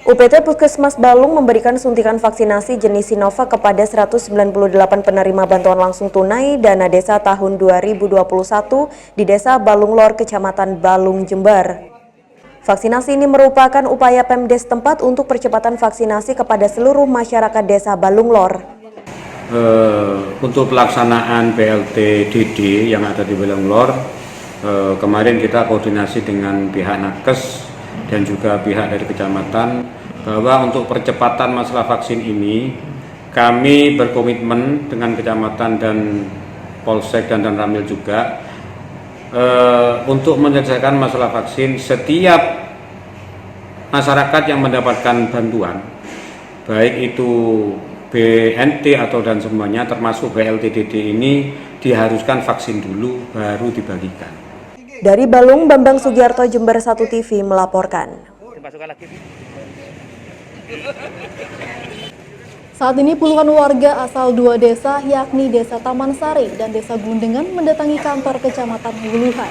UPT Puskesmas Balung memberikan suntikan vaksinasi jenis Sinovac kepada 198 penerima bantuan langsung tunai dana desa tahun 2021 di Desa Balung Lor, Kecamatan Balung, Jember. Vaksinasi ini merupakan upaya Pemdes tempat untuk percepatan vaksinasi kepada seluruh masyarakat Desa Balung Lor. Untuk pelaksanaan BLT DD yang ada di Balung Lor, kemarin kita koordinasi dengan pihak Nakes dan juga pihak dari kecamatan bahwa untuk percepatan masalah vaksin ini kami berkomitmen dengan kecamatan dan Polsek dan Ramil juga untuk menyelesaikan masalah vaksin. Setiap masyarakat yang mendapatkan bantuan, baik itu BNT atau dan semuanya termasuk BLT-DD ini diharuskan vaksin dulu baru dibagikan. Dari Balung, Bambang Sugiarto, Jember 1 TV melaporkan. Saat ini puluhan warga asal dua desa yakni Desa Taman Sari dan Desa Gundengan mendatangi kantor Kecamatan Wuluhan.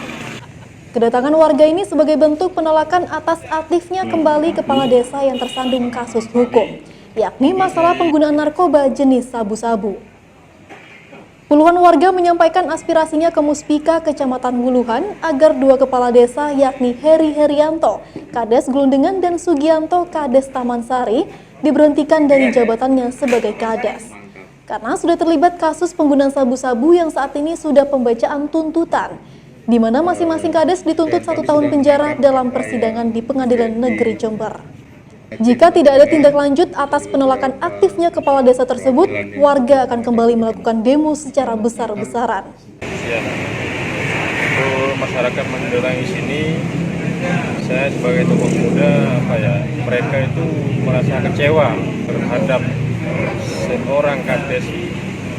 Kedatangan warga ini sebagai bentuk penolakan atas aktifnya kembali kepala desa yang tersandung kasus hukum, yakni masalah penggunaan narkoba jenis sabu-sabu. Puluhan warga menyampaikan aspirasinya ke Muspika Kecamatan Wuluhan agar dua kepala desa yakni Heri Herianto, Kades Glundengan dan Sugianto, Kades Taman Sari diberhentikan dari jabatannya sebagai Kades. Karena sudah terlibat kasus penggunaan sabu-sabu yang saat ini sudah pembacaan tuntutan, di mana masing-masing Kades dituntut 1 tahun penjara dalam persidangan di Pengadilan Negeri Jember. Jika tidak ada tindak lanjut atas penolakan aktifnya kepala desa tersebut, warga akan kembali melakukan demo secara besar-besaran. Ya, untuk masyarakat mendatangi sini, saya sebagai tokoh muda, mereka itu merasa kecewa terhadap seorang kades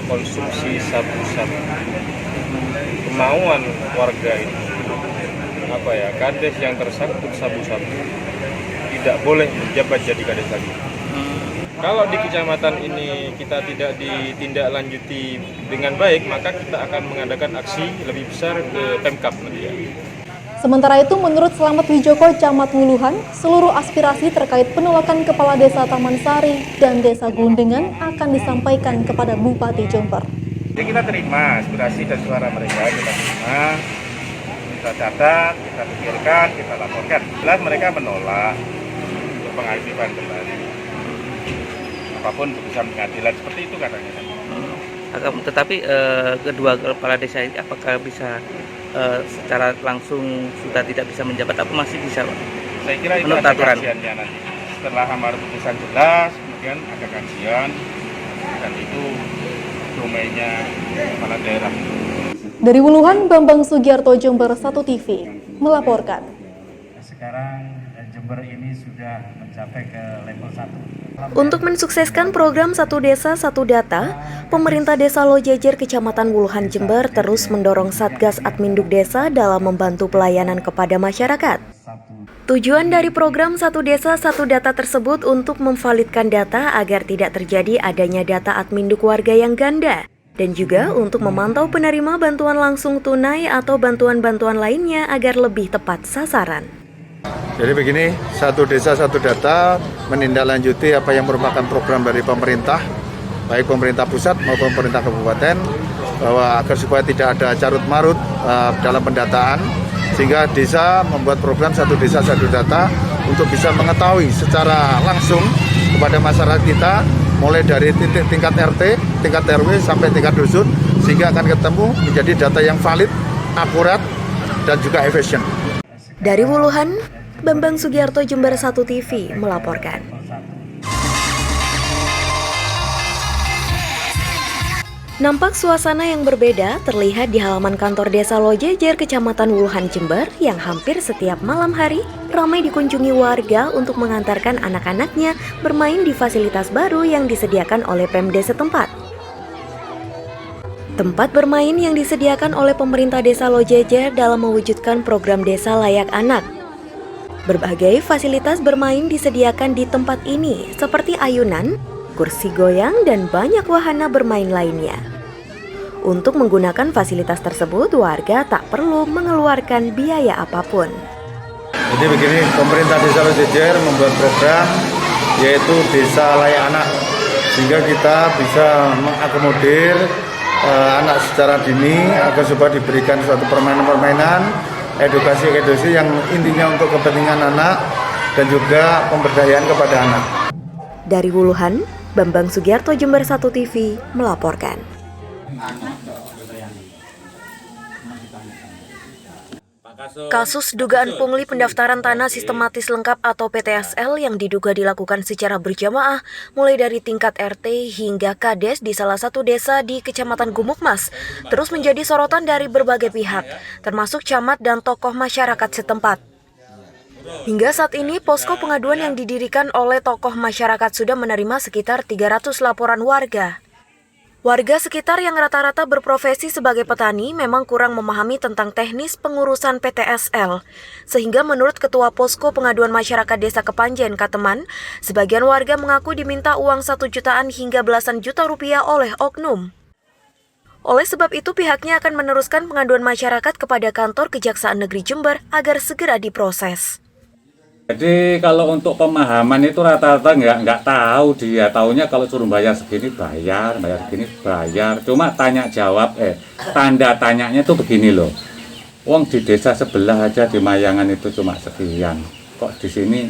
konsumsi sabu-sabu. Kemauan warga itu, kades yang tersangkut sabu-sabu tidak boleh menjabat jadi kades lagi. Kalau di kecamatan ini kita tidak ditindaklanjuti dengan baik, maka kita akan mengadakan aksi lebih besar ke Pemkab nanti ya. Sementara itu, menurut Slamet Wijoko, Camat Wuluhan, seluruh aspirasi terkait penolakan kepala desa Taman Sari dan Desa Glundengan akan disampaikan kepada Bupati Jember. Ya, kita terima aspirasi dan suara mereka, kita terima, kita catat, kita pikirkan, kita laporkan. Jelas mereka menolak untuk pengaktifan kembali. Apapun putusan pengadilan seperti itu katanya. Tetapi kedua kepala desa ini apakah bisa secara langsung sudah tidak bisa menjabat atau masih bisa? Saya kira itu ada kajiannya nanti. Setelah amar putusan jelas, kemudian ada kajian dan itu domainnya kepala daerah. Dari Wuluhan, Bambang Sugiarto, Jember 1 TV melaporkan. Sekarang Jember ini sudah mencapai ke level 1. Untuk mensukseskan program Satu Desa Satu Data, pemerintah Desa Lojejer Kecamatan Wuluhan Jember terus mendorong Satgas Adminduk Desa dalam membantu pelayanan kepada masyarakat. Tujuan dari program Satu Desa Satu Data tersebut untuk memvalidkan data agar tidak terjadi adanya data adminduk warga yang ganda, dan juga untuk memantau penerima bantuan langsung tunai atau bantuan-bantuan lainnya agar lebih tepat sasaran. Jadi begini, Satu Desa Satu Data menindaklanjuti apa yang merupakan program dari pemerintah, baik pemerintah pusat maupun pemerintah kabupaten, bahwa agar supaya tidak ada carut-marut dalam pendataan, sehingga desa membuat program Satu Desa Satu Data untuk bisa mengetahui secara langsung kepada masyarakat kita, mulai dari tingkat RT, tingkat RW sampai tingkat dusun, sehingga akan ketemu menjadi data yang valid, akurat, dan juga efisien. Dari Wuluhan, Bambang Sugiarto, Jember 1 TV melaporkan. Nampak suasana yang berbeda terlihat di halaman kantor Desa Lojejer Kecamatan Wuluhan Jember yang hampir setiap malam hari ramai dikunjungi warga untuk mengantarkan anak-anaknya bermain di fasilitas baru yang disediakan oleh Pemdes setempat. Tempat bermain yang disediakan oleh pemerintah Desa Lojejer dalam mewujudkan program Desa Layak Anak. Berbagai fasilitas bermain disediakan di tempat ini seperti ayunan, kursi goyang, dan banyak wahana bermain lainnya. Untuk menggunakan fasilitas tersebut, warga tak perlu mengeluarkan biaya apapun. Jadi begini, pemerintah Desa Lojejer membuat program yaitu Desa Layak Anak, sehingga kita bisa mengakomodir anak secara dini agar supaya diberikan suatu permainan-permainan, edukasi yang intinya untuk kepentingan anak dan juga pemberdayaan kepada anak. Dari Wuluhan, Bambang Sugiarto, Jember 1 TV melaporkan. Kasus dugaan pungli pendaftaran tanah sistematis lengkap atau PTSL yang diduga dilakukan secara berjamaah mulai dari tingkat RT hingga Kades di salah satu desa di Kecamatan Gumukmas terus menjadi sorotan dari berbagai pihak, termasuk camat dan tokoh masyarakat setempat. Hingga saat ini, posko pengaduan yang didirikan oleh tokoh masyarakat sudah menerima sekitar 300 laporan warga. Warga sekitar yang rata-rata berprofesi sebagai petani memang kurang memahami tentang teknis pengurusan PTSL. Sehingga menurut Ketua Posko Pengaduan Masyarakat Desa Kepanjen, Kateman, sebagian warga mengaku diminta uang 1 jutaan hingga belasan juta rupiah oleh oknum. Oleh sebab itu, pihaknya akan meneruskan pengaduan masyarakat kepada kantor Kejaksaan Negeri Jember agar segera diproses. Jadi kalau untuk pemahaman itu rata-rata nggak tahu, dia taunya kalau suruh bayar segini bayar segini bayar. Cuma tanya jawab, tanda tanyanya itu begini loh. Wong di desa sebelah aja di Mayangan itu cuma sekian, kok di sini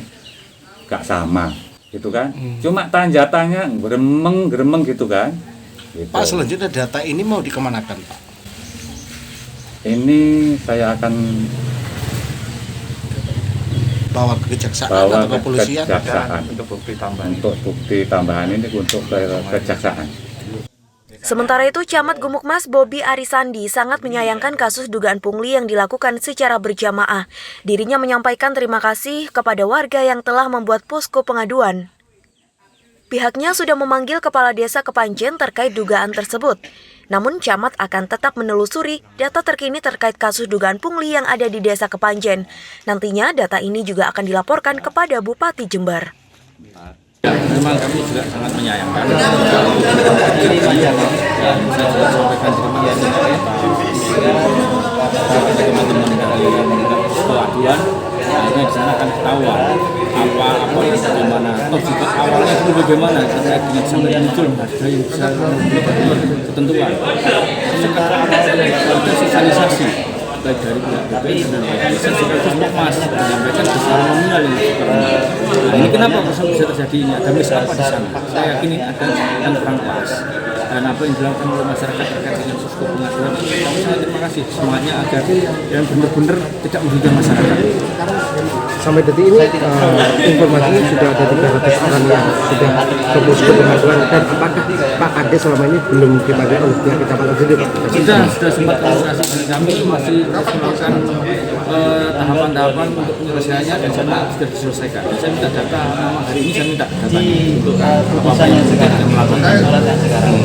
nggak sama, gitu kan? Cuma tanda tanya gremeng gitu kan? Gitu. Pak, selanjutnya data ini mau dikemanakan, Pak? Ini saya akan bawa ke kejaksaan atau kepolisian untuk bukti tambahan. Untuk bukti tambahan ini untuk kejaksaan. Sementara itu, Camat Gumukmas Bobi Arisandi sangat menyayangkan kasus dugaan pungli yang dilakukan secara berjamaah. Dirinya menyampaikan terima kasih kepada warga yang telah membuat posko pengaduan. Pihaknya sudah memanggil Kepala Desa Kepanjen terkait dugaan tersebut. Namun Camat akan tetap menelusuri data terkini terkait kasus dugaan pungli yang ada di Desa Kepanjen. Nantinya data ini juga akan dilaporkan kepada Bupati Jember. Memang kami juga sangat menyayangkan dan saya juga sampaikan terima kasih kepada teman-teman dari pengaduan. Akhirnya di sana akan ketahuan apa itu bagaimana. Toh juga awalnya itu bagaimana terkait dengan sampai muncul harga yang bisa ketentuan. Sekarang ada sosialisasi baik dari pihak BPN dan desa sekaligus Pokmas menyampaikan besaran nominal ini. Nah, ini kenapa bisa terjadi ini? Ada miss apa di sana? Saya yakin ini ada yang kurang pas. Dan apa yang dilakukan oleh masyarakat terkait dengan posko pengaduan, kami sangat terima kasih semuanya agar yang benar-benar tidak merugikan masyarakat. Sampai detik ini informasinya sudah ada 300 orang yang sudah ke posko pengaduan, dan apakah Pak Kades selama ini belum dipanggil oleh pihak kecamatan sendiri, Pak? Sudah sempat komunikasi dengan kami, masih melakukan tahapan-tahapan untuk penyelesaiannya dan sudah diselesaikan. Saya minta data hari ini, saya minta datanya untuk apa yang sudah melakukan sekarang.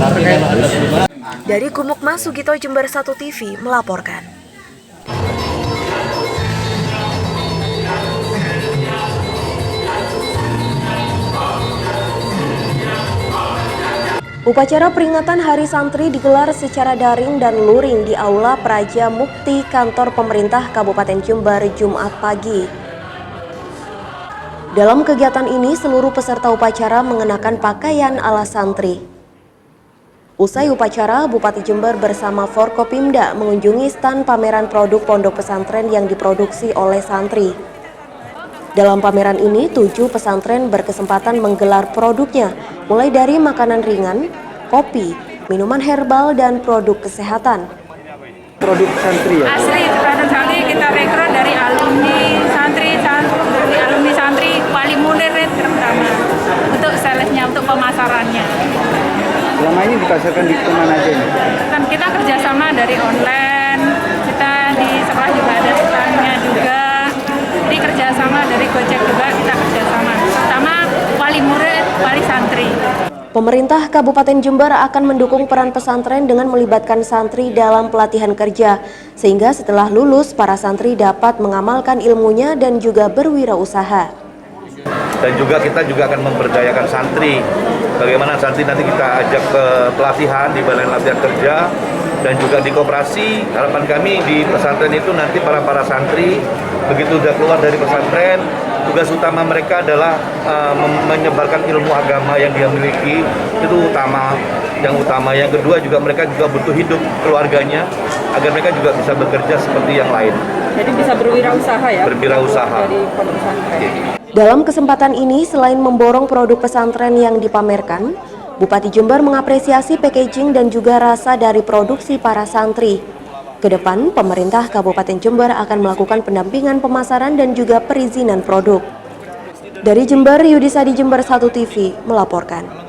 Dari Gumukmas, Sugito, Jember 1 TV melaporkan. Upacara peringatan Hari Santri digelar secara daring dan luring di Aula Praja Mukti Kantor Pemerintah Kabupaten Jember Jumat pagi. Dalam kegiatan ini, seluruh peserta upacara mengenakan pakaian ala santri. Usai upacara, Bupati Jember bersama Forkopimda mengunjungi stan pameran produk pondok pesantren yang diproduksi oleh santri. Dalam pameran ini, 7 pesantren berkesempatan menggelar produknya, mulai dari makanan ringan, kopi, minuman herbal, dan produk kesehatan. Produk santri ya? Asli, produk santri kita rekrut dari alumni santri, Wali Munir terutama, untuk salesnya, untuk pemasarannya. Selama ini dipasarkan di kemana aja ini? Kan kita kerjasama dari online, kita di sekolah juga ada standnya juga, jadi kerjasama dari Gojek juga kita kerjasama, terutama wali murid, wali santri. Pemerintah Kabupaten Jember akan mendukung peran pesantren dengan melibatkan santri dalam pelatihan kerja, sehingga setelah lulus para santri dapat mengamalkan ilmunya dan juga berwirausaha. Dan juga kita juga akan memberdayakan santri. Bagaimana santri nanti kita ajak ke pelatihan di balai latihan kerja dan juga di koperasi. Harapan kami di pesantren itu nanti para santri begitu sudah keluar dari pesantren tugas utama mereka adalah menyebarkan ilmu agama yang dia miliki, itu utama. Yang utama, yang kedua juga mereka juga butuh hidup keluarganya agar mereka juga bisa bekerja seperti yang lain. Jadi bisa berwirausaha ya? Berwirausaha. Dari pondok pesantren. Dalam kesempatan ini, selain memborong produk pesantren yang dipamerkan, Bupati Jember mengapresiasi packaging dan juga rasa dari produksi para santri. Kedepan, pemerintah Kabupaten Jember akan melakukan pendampingan pemasaran dan juga perizinan produk. Dari Jember, Yudisadi Jember 1 TV melaporkan.